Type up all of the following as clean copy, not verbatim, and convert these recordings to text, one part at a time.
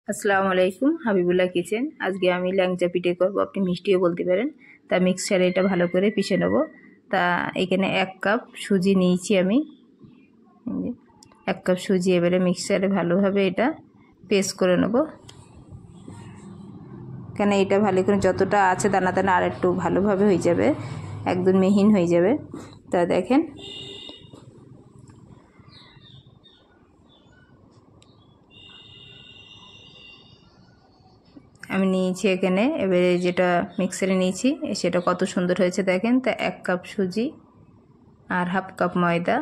আসসালামু আলাইকুম, হাবিবুল্লাহ কিচেন। আজকে আমি ল্যাংচা পিঠে করব, আপনি মিষ্টিও বলতে পারেন। তা মিক্সচারে এটা ভালো করে পিষে নেব। তা এখানে 1 কাপ সুজি নিয়েছি আমি। 1 কাপ সুজি এবারে মিক্সচারে ভালোভাবে এটা পেস্ট করে নেব। কেন এটা ভালো করে যতটা আছে দানা দানা আর একটু ভালোভাবে হয়ে যাবে, একদম মিহিন হয়ে যাবে। তা দেখেন আমি নিয়েছি এখানে। এবারে যেটা মিক্সারে নিয়েছি সেটা কত সুন্দর হয়েছে দেখেন। তা 1 কাপ সুজি আর হাফ কাপ ময়দা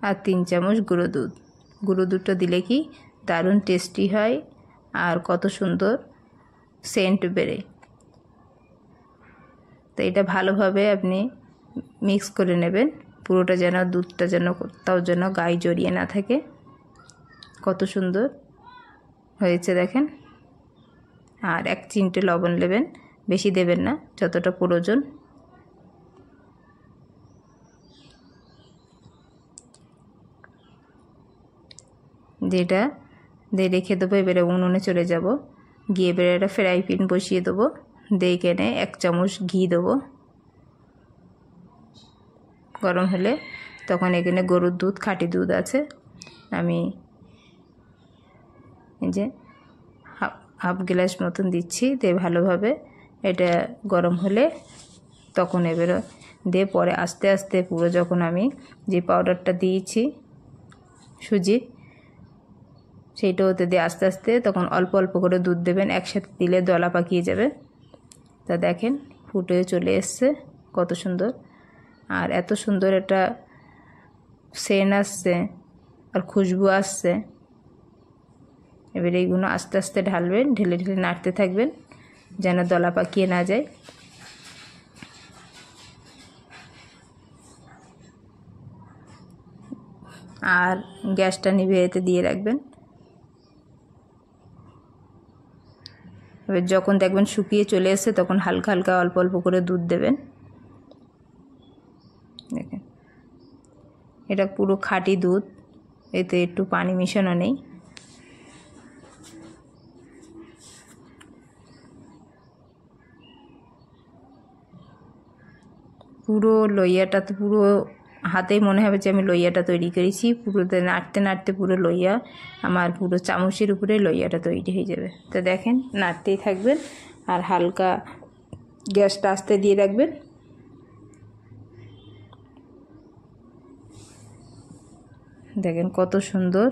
আর 3 চামচ গুঁড়ো দুধ। গুঁড়ো দুধটা দিলে কি দারুণ টেস্টি হয় আর কত সুন্দর সেন্ট বেরোয়। তো এটা ভালোভাবে আপনি মিক্স করে নেবেন, পুরোটা যেন দুধটা যেন কোথাও যেন গায়ে জড়িয়ে না থাকে। কত সুন্দর হয়েছে দেখেন। আর 1 চিমটে লবণ নেবেন, বেশি দেবেন না, যতটা প্রয়োজন। যেটা দিয়ে রেখে দেবো। এবারে উনুনে চলে যাব, গিয়ে এবারে একটা ফ্রাই প্যান বসিয়ে দেবো। দিয়ে এখানে 1 চামচ ঘি দেবো। গরম হলে তখন এখানে গরুর দুধ, খাঁটি দুধ আছে, আমি এই যে হাফ গ্লাস মতন দিচ্ছি। দিয়ে ভালোভাবে এটা গরম হলে তখন এবারে দিয়ে পরে আস্তে আস্তে পুরো যখন আমি যে পাউডারটা দিয়েছি সুজি সেইটা ওতে দিয়ে আস্তে আস্তে তখন অল্প অল্প করে দুধ দেবেন, একসাথে দিলে দলা পাকিয়ে যাবে। তা দেখেন ফুটে চলে এসছে কত সুন্দর, আর এত সুন্দর একটা সেন্ট আসছে আর খুশবু আসছে। এবার এইগুলো আস্তে আস্তে ঢালবেন, ঢেলে ঢেলে নাড়তে থাকবেন যেন দলা পাকিয়ে না যায়। আর গ্যাসটা নিভিয়ে এতে দিয়ে রাখবেন। এবার যখন দেখবেন শুকিয়ে চলে এসে তখন হালকা হালকা অল্প অল্প করে দুধ দেবেন। দেখেন এটা পুরো খাঁটি দুধ, এতে একটু পানি মেশানো নেই। পুরো লইয়াটা তো পুরো হাতেই মনে হবে যে আমি লইয়াটা তৈরি করেছি। পুরো নাড়তে নাড়তে পুরো লইয়া আমার পুরো চামচের উপরে লইয়াটা তৈরি হয়ে যাবে। তো দেখেন নাড়তেই থাকবেন আর হালকা গ্যাসটা আস্তে দিয়ে রাখবেন। দেখেন কত সুন্দর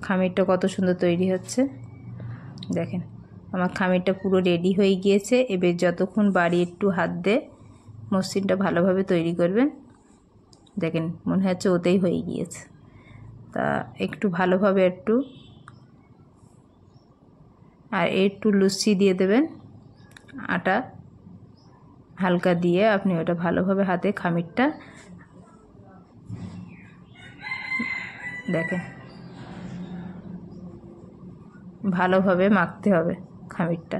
খামিরটা কত সুন্দর তৈরি হচ্ছে। দেখেন আমার খামিরটা পুরো রেডি হয়ে গিয়েছে। এবার যতক্ষণ বাড়ি একটু হাত দিয়ে মসৃণটা ভালোভাবে তৈরি করবেন। দেখেন মনে হচ্ছে ওতেই হয়ে গিয়েছে। তা একটু ভালোভাবে একটু আর একটু লুচি দিয়ে দেবেন, আটা হালকা দিয়ে আপনি ওটা ভালোভাবে হাতে খামিরটা দেখেন ভালোভাবে মাখতে হবে খামিরটা।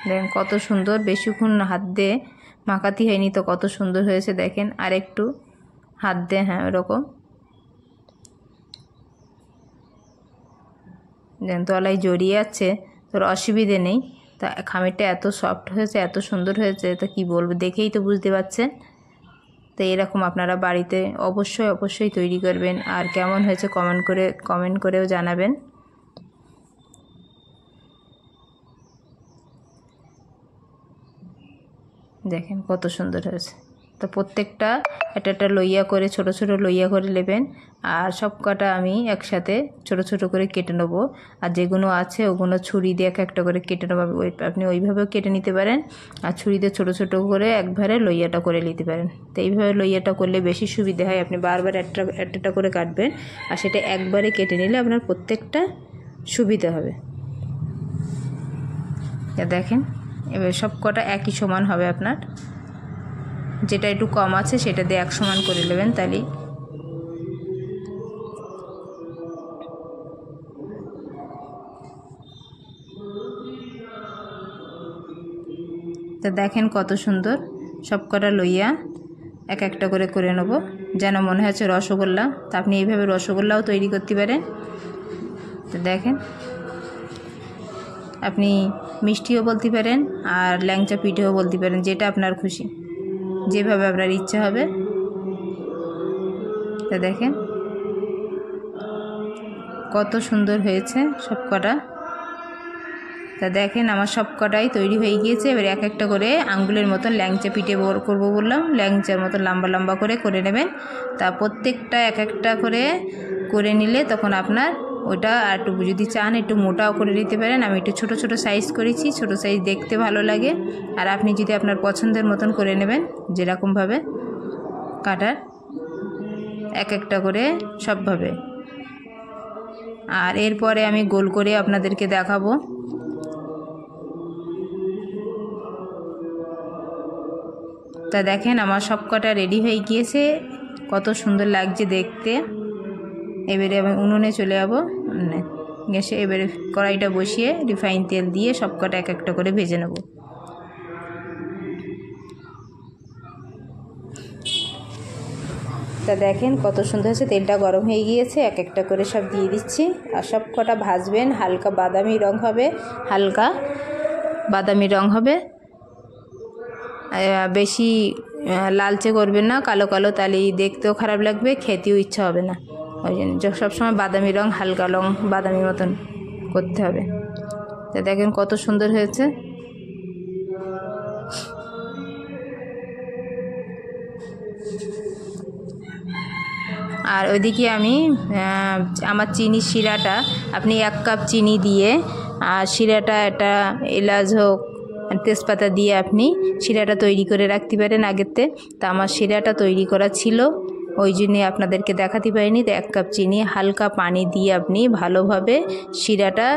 দেখেন কত সুন্দর, বেশিক্ষণ হাত দিয়ে মাখাতে হয়নি তো কত সুন্দর হয়েছে দেখেন। আর একটু হাত দিয়ে হ্যাঁ ওরকম যেন তলায় জড়িয়ে আছে, তোর অসুবিধে নেই। তা খামিরটা এত সফট হয়েছে, এত সুন্দর হয়েছে, তা কী বলবো, দেখেই তো বুঝতে পারছেন। তো এরকম আপনারা বাড়িতে অবশ্যই অবশ্যই তৈরি করবেন আর কেমন হয়েছে কমেন্ট করেও জানাবেন। দেখেন কত সুন্দর হয়েছে। তো প্রত্যেকটা একটা একটা লইয়া করে ছোট ছোট লইয়া করে নেবেন। আর সব কটা আমি একসাথে ছোট ছোট করে কেটে নেবো। আর যেগুলো আছে ওগুলো ছুরি দিয়ে একটা করে কেটে নেবো। আপনি ওইভাবেও কেটে নিতে পারেন, আর ছুরি দিয়ে ছোটো ছোটো করে একবারে লইয়াটা করে নিতে পারেন। তো এইভাবে লইয়াটা করলে বেশি সুবিধা হয়। আপনি বারবার একটা করে কাটবেন আর সেটা একবারে কেটে নিলে আপনার প্রত্যেকটা সুবিধা হবে। দেখেন এবার সব কটা একই সমান হবে আপনার, যেটা একটু কম আছে সেটা দিয়ে 1 সমান করে নেবেন। তাহলে তো দেখেন কত সুন্দর সব কটা লইয়া এক একটা করে নেব, যেন মনে হচ্ছে রসগোল্লা। তো আপনি এইভাবে রসগোল্লাও তৈরি করতে পারেন। তো দেখেন আপনি মিষ্টিও বলতে পারেন আর ল্যাংচা পিঠেও বলতে পারেন, যেটা আপনার খুশি, যেভাবে আপনার ইচ্ছা হবে। তো দেখেন কত সুন্দর হয়েছে সব কটা। তা দেখেন আমার সব কটাই তৈরি হয়ে গিয়েছে। এবার এক একটা করে আঙ্গুলের মতন ল্যাংচা পিঠে করবো বললাম, ল্যাংচার মতো লম্বা লম্বা করে নেবেন। তা প্রত্যেকটা এক একটা করে নিলে তখন আপনার ওটা আর একটু যদি চান একটু মোটাও করে নিতে পারেন। আমি একটু ছোট ছোট সাইজ করেছি, ছোট সাইজ দেখতে ভালো লাগে। আর আপনি যদি আপনার পছন্দের মতন করে নেবেন, যেরকমভাবে কাটার এক একটা করে সবভাবে। আর এরপরে আমি গোল করে আপনাদেরকে দেখাবো। তা দেখেন আমার সব কটা রেডি হয়ে গিয়েছে, কত সুন্দর লাগছে দেখতে। এবারে আমি উনুনে চলে যাবো, গ্যাসে এবারে কড়াইটা বসিয়ে রিফাইন তেল দিয়ে সব কটা এক একটা করে ভেজে নেব। তা দেখেন কত সুন্দর হয়েছে, তেলটা গরম হয়ে গিয়েছে, এক একটা করে সব দিয়ে দিচ্ছি। আর সব কটা ভাজবেন, হালকা বাদামি রং হবে, হালকা বাদামি রং হবে, বেশি লালচে করবেন না, কালো কালো, তাহলে দেখতেও খারাপ লাগবে, খেতেও ইচ্ছা হবে না। ওই জন্য সবসময় বাদামি রং, হালকা রং বাদামি মতন করতে হবে। তা দেখেন কত সুন্দর হয়েছে। আর ওইদিকে আমি আমার চিনি শিরাটা, আপনি 1 কাপ চিনি দিয়ে আর শিরাটা একটা এলাচ হোক তেজপাতা দিয়ে আপনি শিরাটা তৈরি করে রাখতে পারেন আগেতে। তা আমার শিরাটা তৈরি করা ছিল, ওই জন্যে আপনাদেরকে দেখাতে পারিনি। তো 1 কাপ চিনি হালকা পানি দিয়ে আপনি ভালোভাবে শিরাটা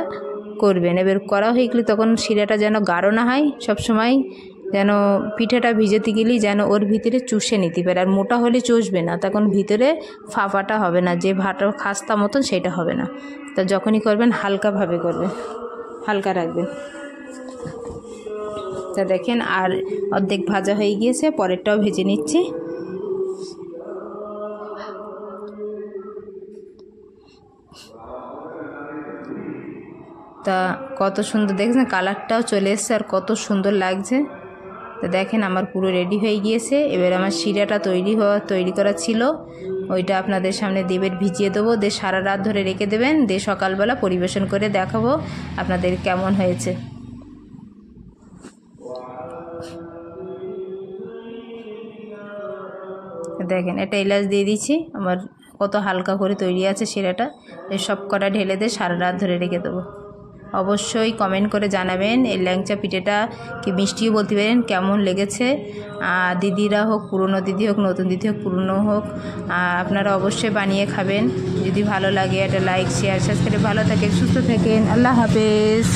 করবেন। এবার করা হয়ে গেলে তখন শিরাটা যেন গাঢ় না হয়, সবসময় যেন পিঠাটা ভিজাতে গেলেই যেন ওর ভিতরে চুষে নিতে পারে। আর মোটা হলে চষবে না, তখন ভিতরে ফাঁপাটা হবে না, যে ভাটা খাস্তা মতন সেটা হবে না। তা যখনই করবেন হালকাভাবে করবেন, হালকা রাখবেন। তা দেখেন আর অর্ধেক ভাজা হয়ে গিয়েছে, পরেরটাও ভেজে নিচ্ছি। তা কত সুন্দর দেখছেন, কালারটাও চলে এসছে আর কত সুন্দর লাগছে। তো দেখেন আমার পুরো রেডি হয়ে গিয়েছে। এবার আমার শিরাটা তৈরি করা ছিল, ওইটা আপনাদের সামনে ভিজিয়ে দেবো, সারা রাত ধরে রেখে দেবেন, সকালবেলা পরিবেশন করে দেখাবো আপনাদের কেমন হয়েছে। দেখেন এটা এলাচ দিয়ে দিচ্ছি, আমার কত হালকা করে তৈরি আছে শিরাটা। এই সব কটা ঢেলে দিয়ে সারা রাত ধরে রেখে দেবো। অবশ্যই কমেন্ট করে জানাবেন এই ল্যাংচা পিঠেটা কি মিষ্টিও বলতে পারেন কেমন লেগেছে। দিদিরা হোক, পুরনো দিদি হোক, নতুন দিদি হোক, পুরনো হোক, আপনারা অবশ্যই বানিয়ে খাবেন। যদি ভালো লাগে একটা লাইক শেয়ার সাবস্ক্রাইব। ভালো থাকেন, সুস্থ থাকেন, আল্লাহ হাফেজ।